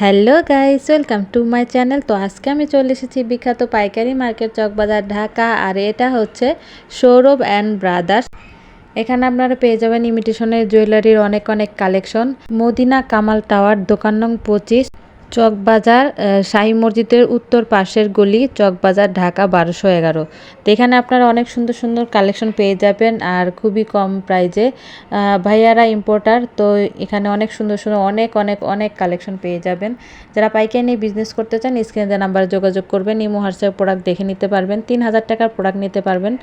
Hello guys, welcome to my channel. তো আজকে আমি চলে এসেছি বিখ্যাত পাইকারি মার্কেট চকবাজার ঢাকা। আর এটা হচ্ছে সৌরভ অ্যান্ড ব্রাদার্স। এখানে আপনারা পেয়ে যাবেন ইমিটেশনের জুয়েলারির অনেক অনেক কালেকশন। মদিনা কামাল টাওয়ার, দোকান নং 25, চকবাজার, শাহী মসজিদের উত্তর পাশের গলি, চকবাজার, ঢাকা 1211। তো এখানে আপনারা অনেক সুন্দর সুন্দর কালেকশন পেয়ে যাবেন আর খুবই কম প্রাইজে। ভাইয়ারা ইম্পোর্টার, তো এখানে অনেক সুন্দর সুন্দর অনেক অনেক অনেক কালেকশন পেয়ে যাবেন। যারা পাইকারি নিয়ে বিজনেস করতে চান স্ক্রিনে দেওয়া নাম্বারে যোগাযোগ করবেন। ইমো হোয়াটসঅ্যাপ প্রোডাক্ট দেখে নিতে পারবেন, 3000 টাকার প্রোডাক্ট নিতে পারবেন।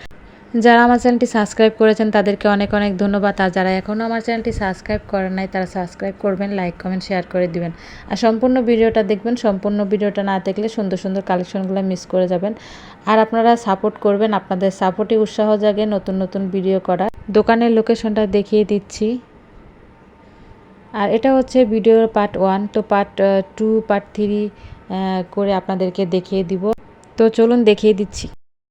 যারা আমার চ্যানেলটি সাবস্ক্রাইব করেছেন তাদেরকে অনেক অনেক ধন্যবাদ। আর যারা এখনও আমার চ্যানেলটি সাবস্ক্রাইব করেন নাই তারা সাবস্ক্রাইব করবেন, লাইক কমেন্ট শেয়ার করে দিবেন। আর সম্পূর্ণ ভিডিওটা দেখবেন। সম্পূর্ণ ভিডিওটা না দেখলে সুন্দর সুন্দর কালেকশনগুলো মিস করে যাবেন। আর আপনারা সাপোর্ট করবেন, আপনাদের সাপোর্টে উৎসাহ জাগে নতুন নতুন ভিডিও করা। দোকানের লোকেশনটা দেখিয়ে দিচ্ছি। আর এটা হচ্ছে ভিডিওর পার্ট 1। তো পার্ট 2 পার্ট 3 করে আপনাদেরকে দেখিয়ে দিব। তো চলুন দেখিয়ে দিচ্ছি।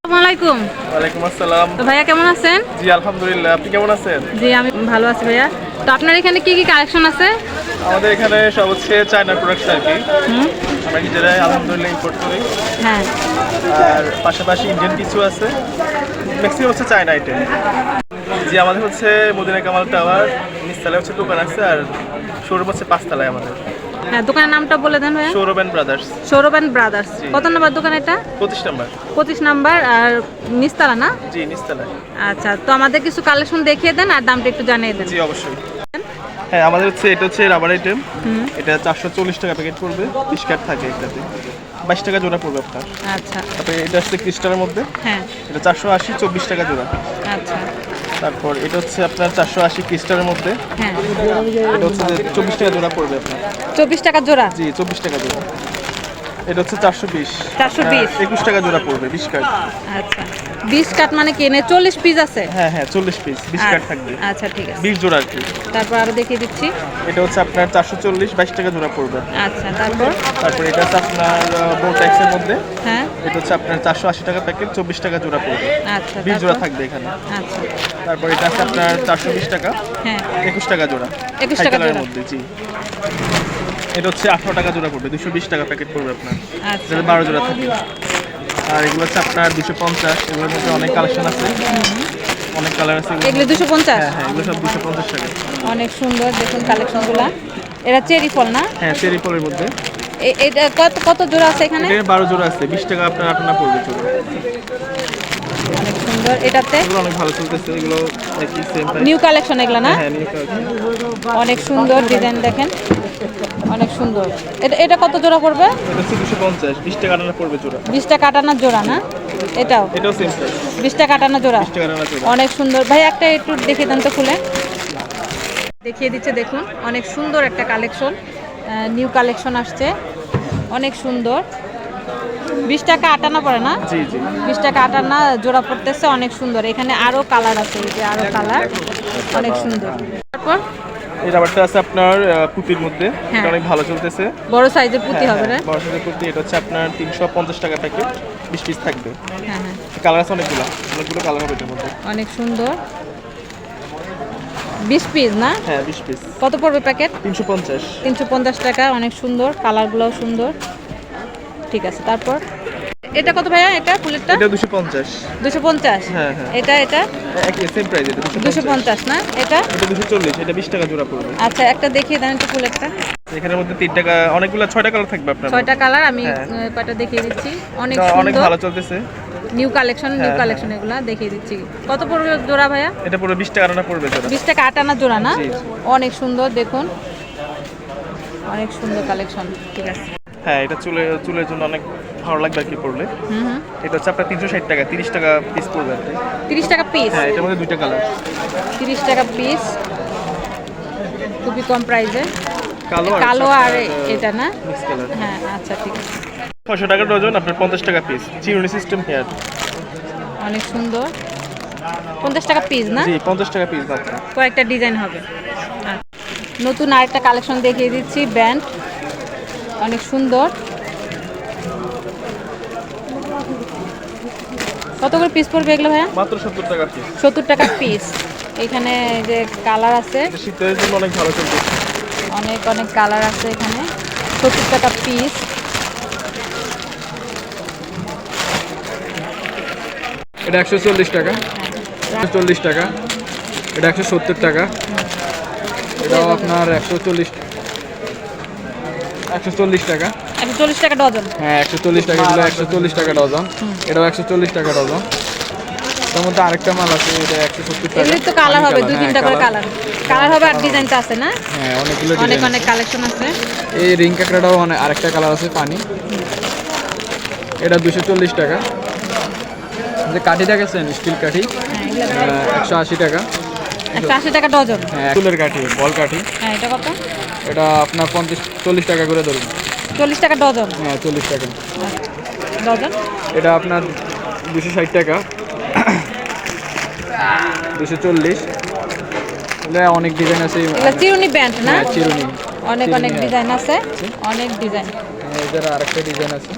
আসসালামু আলাইকুম। ওয়ালাইকুম আসসালাম। তো ভাইয়া কেমন আছেন? জি আলহামদুলিল্লাহ, আপনি কেমন আছেন? জি আমি ভালো আছি ভাইয়া। তো আপনার এখানে কি কি কালেকশন আছে? আমাদের এখানে সব হচ্ছে চায়না প্রোডাক্টস আর কি। আমরা নিজেরাই আলহামদুলিল্লাহ ইম্পোর্ট করি। হ্যাঁ, আর পাশাপাশি ইন্ডিয়ান কিছু আছে, ম্যাক্সিমাম হচ্ছে চায়না আইটেম। জি আমাদের হচ্ছে মদিনা কামাল টাওয়ার, নিচতলায় হচ্ছে দোকান আছে, আর শোরুম হচ্ছে 5 তলায় আমাদের। হ্যাঁ, দোকানের নামটা বলে দেন ভাইয়া। Sourav and brothers. Sourav and brothers. জি। কত নাম্বার দোকান এটা? 25 নাম্বার। 25 নাম্বার। আর নিচতলা না? জি নিচতলায়। আচ্ছা, তো আমাদের কিছু কালেকশন দেখিয়ে দেন আর দামটা একটু জানিয়ে দেন। জি অবশ্যই। হ্যাঁ আমাদের হচ্ছে এটা হচ্ছে রাবার আইটেম। এটা 440 টাকা প্যাকেট পড়বে, স্কার্ট থাকে এটাতে 22 টাকা জোড়া পড়বে আপনার। আচ্ছা। তারপরে এটা হচ্ছে ক্রিস্টালের মধ্যে। হ্যাঁ। এটা 480, 24 টাকা জোড়া। আচ্ছা। তারপর এটা হচ্ছে আপনার 480 ক্রিস্টালের মধ্যে। হ্যাঁ। এটা হচ্ছে যে 24 টাকা জোড়া পড়বে আপনার। 24 টাকা জোড়া? জি 24 টাকা জোড়া। এটা হচ্ছে 420। 420। 21 টাকা জোড়া পড়বে, 20 কাট। আচ্ছা, 20 কাট মানে কি? 40 পিস আছে? হ্যাঁ হ্যাঁ 40 পিস, 20 কাট থাকবে। আচ্ছা ঠিক আছে। 20 জোড়া আর কি। তারপর আরো দেখিয়ে দিচ্ছি। এটা হচ্ছে আপনার 440, 22 টাকা জোড়া পড়বে। আচ্ছা, তারপর? তারপর এটা হচ্ছে আপনার বোটাক্সের মধ্যে। হ্যাঁ। এটা হচ্ছে আপনার 480 টাকা প্যাকেট, 24 টাকা জোড়া পড়বে। আচ্ছা, 20 জোড়া তারপর? থাকবে এখানে। আচ্ছা। তারপর এটা আছে আপনার 420 টাকা। হ্যাঁ। 21 টাকা জোড়া। 21 হাই টাকা কালারের জোড়া। মধ্যে। জি এটা হচ্ছে 18 টাকা জোড়া পড়বে, 220 টাকা প্যাকেট পড়বে আপনার। আচ্ছা। যেটা 12 জোড়া থাকবে। আর এগুলো হচ্ছে আপনার 250। এগুলোর মধ্যে অনেক কালেকশন আছে, অনেক কালার আছে। এগুলো 250? হ্যাঁ হ্যাঁ এগুলো সব 250 টাকা। অনেক সুন্দর, দেখুন কালেকশনগুলো। এটা চেরি ফল না? হ্যাঁ চেরি ফলের মধ্যে। এটা কত কত জোড়া আছে এখানে? এটা 12 জোড়া আছে, 20 টাকা আপনার 58 পড়বে জোড়া। অনেক সুন্দর। এটাতে এগুলো অনেক ভালো চলতেছে, এগুলো একই সেম প্রাইস। নিউ কালেকশন এগুলো না? হ্যাঁ নিউ কালেকশন। অনেক সুন্দর ডিজাইন, দেখেন অনেক সুন্দর। এটা কত জোড়া পড়বে? এটা হচ্ছে 250, 20 টাকা 58 পড়বে জোড়া। 20 টাকা 58 জোড়া না? এটাও এটাও সেম প্রাইস, 20 টাকা 58 জোড়া। 20 টাকা 58 জোড়া। অনেক সুন্দর ভাই, একটা একটু দেখিয়ে দেন তো খুলে। দেখিয়ে দিচ্ছে, দেখুন অনেক সুন্দর একটা কালেকশন, নিউ কালেকশন আসছে, অনেক সুন্দর। 20 টাকা 58 পড়ে না? জি জি 20 টাকা 58 জোড়া পড়তেছে, অনেক সুন্দর। এখানে আরো কালার আছে, এই যে আরো কালার, অনেক সুন্দর। তারপর এই রাবারটা আছে আপনার পুঁতির মধ্যে। হ্যাঁ। এটা অনেক ভালো চলতেছে। বড় সাইজের পুঁতি হবে না? বড় সাইজের পুঁতি। এটা হচ্ছে আপনার 350 টাকা প্যাকেট, 20 পিস থাকবে। হ্যাঁ হ্যাঁ, কালার আছে অনেকগুলো, অনেকগুলো কালার হবে এটার মধ্যে। অনেক সুন্দর। 20 পিস না? হ্যাঁ 20 পিস। কত পড়বে প্যাকেট? 350। 350 টাকা। অনেক সুন্দর, কালারগুলোও সুন্দর। ঠিক আছে, তারপর এটা কত ভাইয়া? এটা ফুলেরটা এটা 250। 250? হ্যাঁ হ্যাঁ এটা একই সেম প্রাইস। এটা 250 না? এটা এটা 240। এটা 20 টাকা জোড়া পড়বে। আচ্ছা, একটা দেখিয়ে দেন একটু ফুলেরটা। এখানের মধ্যে 3 টাকা, অনেকগুলো 6টা কালার থাকবে আপনার। 6টা কালার, আমি হ্যাঁ। কয়টা দেখিয়ে দিচ্ছি। অনেক এটা অনেক সুন্দর, ভালো চলতেছে। নিউ কালেকশন, নিউ হ্যাঁ, কালেকশন এগুলা দেখিয়ে দিচ্ছি। কত পড়বে জোড়া ভাইয়া? এটা পুরো 20 টাকা না পড়বে জোড়া। 20 টাকা 58 জোড়া না? জি, জি। অনেক সুন্দর, দেখুন অনেক সুন্দর কালেকশন। ঠিক আছে। হ্যাঁ এটা চুলের জন্য অনেক ভালো লাগবে আর কি পড়লে। হুম। এটা হচ্ছে আপনার 360 টাকা, 30 টাকা পিস পড়বে আর কি। 30 টাকা পিস? হ্যাঁ এটার মধ্যে 2টা কালার। 30 টাকা পিস, খুবই কম প্রাইসে। কালো আর এটা না? Mix colour. হ্যাঁ আচ্ছা ঠিক আছে। 600 টাকা ডজন, আপনার 50 টাকা পিস। চিরুনি সিস্টেম হেয়ার। অনেক সুন্দর। 50 টাকা পিস না? জি 50 টাকা পিস মাত্র। কয়েকটা ডিজাইন হবে। আচ্ছা। নতুন আরেকটা কালেকশন দেখিয়ে দিচ্ছি, ব্যান্ড, অনেক সুন্দর। কত করে পিস পড়বে এগুলো ভাইয়া? মাত্র 70 টাকা পিস। 70 টাকা পিস। এখানে যে কালার আছে, এটা শীতের জন্য অনেক ভালো চলতেছে। অনেক অনেক কালার আছে এখানে। 70 টাকা পিস। এটা 140 টাকা, 140 টাকা। এটা 170 টাকা। এটাও আপনার 140 টাকা। 140 টাকা ডজন। হ্যাঁ 140 টাকা, এগুলো 140 টাকা ডজন। এটাও 140 টাকা ডজন। তার মধ্যে আরেকটা মাল আছে, এটা 170 টাকা। এগুলি তো কালার হবে, দুই তিনটা করে কালার হবে, আর ডিজাইন তো আছে না? হ্যাঁ অনেকগুলো অনেক ডিজাইন। অনেক কালেকশন আছে। এই রিং কাঁকড়াটাও আরেকটা কালার আছে পানি। এটা 240 টাকা। যে কাঠিটা গেছেন স্টিল কাঠি, 180 টাকা। 180 টাকা ডজন। হ্যাঁ ফুলের কাঠি, বল কাঠি। হ্যাঁ, এটা কত? এটা আপনার 40 টাকা করে ধরুন। 40 টাকা ডজন। হ্যাঁ 40 টাকা ডজন। এটা আপনার 260 টাকা, 240। অনেক ডিজাইন আছে। এগুলো চিরুনি ব্যান্ড না? হ্যাঁ চিরুনি, অনেক অনেক ডিজাইন আছে, অনেক ডিজাইন। এদের আরেকটা ডিজাইন আছে।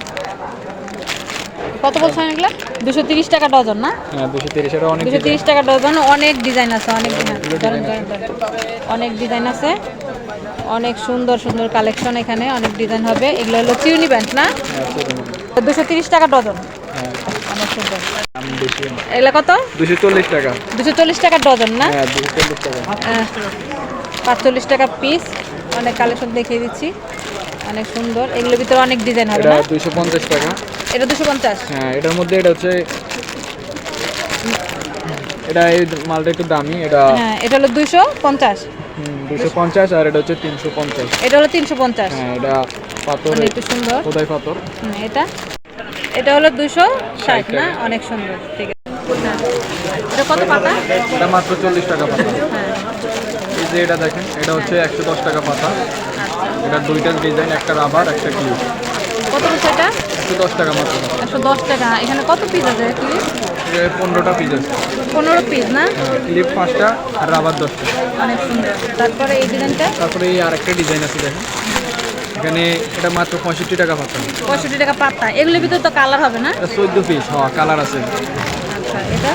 কত বলছেন এগুলো? 230 টাকা ডজন না? হ্যাঁ 230। এটা অনেক 230 টাকা ডজন। অনেক ডিজাইন আছে, অনেক ডিজাইন, অনেক ডিজাইন আছে, অনেক সুন্দর সুন্দর কালেকশন এখানে, অনেক ডিজাইন হবে। এগুলো হলো চিরুনি ব্যান্ড না? হ্যাঁ চিরুনি। 230 টাকা ডজন। হ্যাঁ অনেক সুন্দর। দাম বেশি। এগুলো কত? 240 টাকা। 240 টাকা ডজন না? হ্যাঁ 240 টাকা। 45 টাকা পিস। অনেক কালেকশন দেখিয়ে দিচ্ছি, অনেক সুন্দর। এগুলোর ভিতরে অনেক ডিজাইন হবে এটা না? 250 টাকা। এটা 250। হ্যাঁ এটার মধ্যে এটা হচ্ছে, এটা এই মালটা একটু দামি। এটা হ্যাঁ, এটা হলো 250। 250, আর এটা হচ্ছে 350। এটা হলো 350। হ্যাঁ এটা পাথর, অনেক একটু সুন্দর। খোদাই পাথর। এটা এটা হলো 260 না? অনেক সুন্দর। ঠিক আছে। হ্যাঁ। এটা কত পাতা? এটা মাত্র 40 টাকা পাতা। হ্যাঁ। এই যে এটা দেখেন, এটা হচ্ছে 110 টাকা পাতা। এটা দুইটা ডিজাইন, একটা রাবার একটা ক্লিপ। কত বলছে এটা? 110 টাকা মাত্র। 110 টাকা। এখানে কত পিস আছে ক্লিপ? 15টা পিস আছে। 15 পিস না? ক্লিপ 5টা আর রাবার 10টা। অনেক সুন্দর। তারপরে এই ডিজাইনটা তারপরে এই আরেকটা ডিজাইন আছে দেখেন, এখানে এটা মাত্র 65 টাকা পাতা। 65 টাকা পাতা। এগুলোর ভিতরে তো কালার হবে না? এটা 14 পিস। হ্যাঁ কালার আছে। আচ্ছা, এটা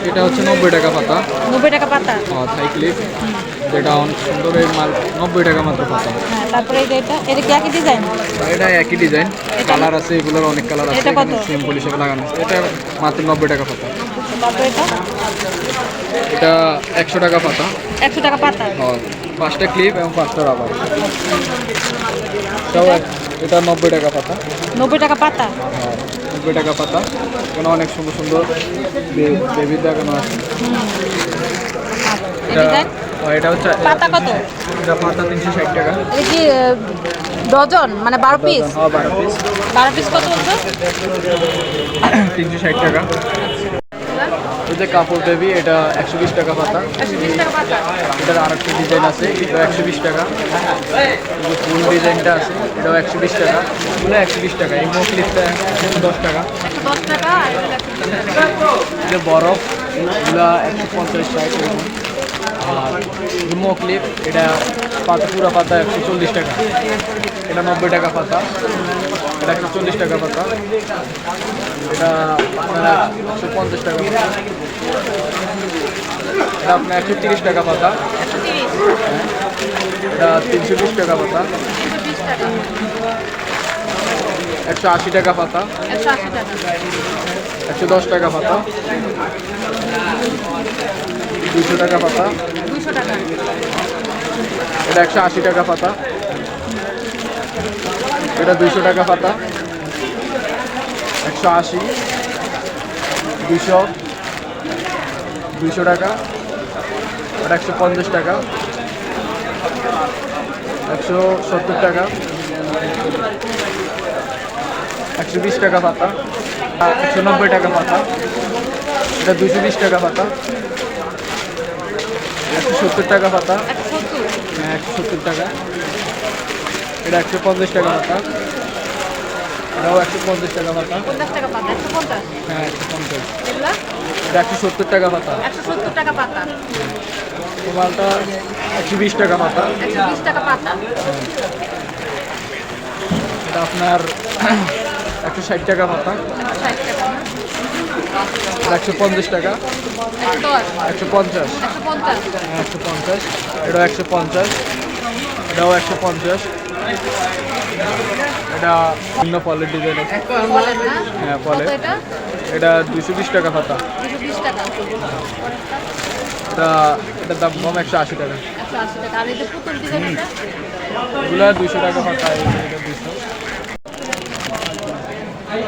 এটা হচ্ছে 90 টাকা পাতা। 90 টাকা পাতা। হ্যাঁ থাই ক্লিপ, যেটা অনেক সুন্দর। এই মাল 90 টাকা মাত্র পাতা। হ্যাঁ, তারপরে এই যে এটা কি একই ডিজাইন? এটা একই ডিজাইন, কালার আছে, এগুলোর অনেক কালার আছে। এটা কত? সিম্পল হিসেবে লাগানো আছে। এটা মাত্র 90 টাকা পাতা। তারপরে এটা এটা 100 টাকা পাতা। 100 টাকা পাতা। হ্যাঁ 5টা ক্লিপ এবং 5টা রাবার। সব এটা 90 টাকা পাতা। 90 টাকা পাতা। হ্যাঁ 90 টাকা পাতা। এখানে অনেক সুন্দর সুন্দর বেবি দেখানো আছে। এই ডিজাইন এটা হচ্ছে পাতা কত? এটা পাতা 360 টাকা। এটা কি ডজন মানে 12 পিস? হ্যাঁ 12 পিস। 12 পিস কত বলছো? 360 টাকা। এই যে কাপড় বেবি, এটা 120 টাকা পাতা। 120 টাকা পাতা। এটার আরেকটা ডিজাইন আছে, এটা 120 টাকা। এই যে ফুল ডিজাইনটা আছে, এটাও 120 টাকা। এগুলো 120 টাকা। এই মোকলিপটা 110 টাকা। 110 টাকা। আর এটা 120 টাকা। এই যে বরফ, এগুলো 150 60 এরকম। আর মোকলিপ, এটা পাতা পুরো পাতা 140 টাকা। এটা 90 টাকা পাতা। এটা 140 টাকা পাতা। এটা আপনার 150 টাকা পাতা। এটা আপনার 130 টাকা পাতা। 130। হ্যাঁ। এটা 320 টাকা পাতা। 320 টাকা। 180 টাকা পাতা। 180 টাকা। 110 টাকা পাতা। 200 টাকা পাতা। 200 টাকা। এটা 180 টাকা পাতা। এটা 200 টাকা পাতা। 180, 200, 200 টাকা। এটা 150 টাকা। 170 টাকা। 120 টাকা পাতা। 190 টাকা পাতা। এটা 220 টাকা পাতা। 170 টাকা পাতা। 170। হ্যাঁ 170 টাকা। এটা 150 টাকা পাতা। এটাও 150 টাকা পাতা। 50 টাকা পাতা। 150। হ্যাঁ 150। এগুলা এটা 170 টাকা পাতা। 170 টাকা পাতা। মোবাইলটা 120 টাকা পাতা। 120 টাকা পাতা। এটা আপনার 160 টাকা পাতা। 160 টাকা। এটা 150 টাকা। 110। 150। 150। হ্যাঁ 150। এটাও 150। এটাও 150। এটা ভিন্ন ফলের ডিজাইন আছে। বলেন না হ্যাঁ কত ফলের। এটা এটা 220 টাকা পাতা। 220 টাকা এটার দাম কম 180 টাকা। 180 টাকা আর এই যে পুতুল ডিজাইন এটা এগুলা 200 টাকা পাতা, এটা 200।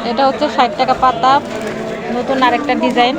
এটা হচ্ছে 60 টাকা পাতা, নতুন আরেকটা ডিজাইন।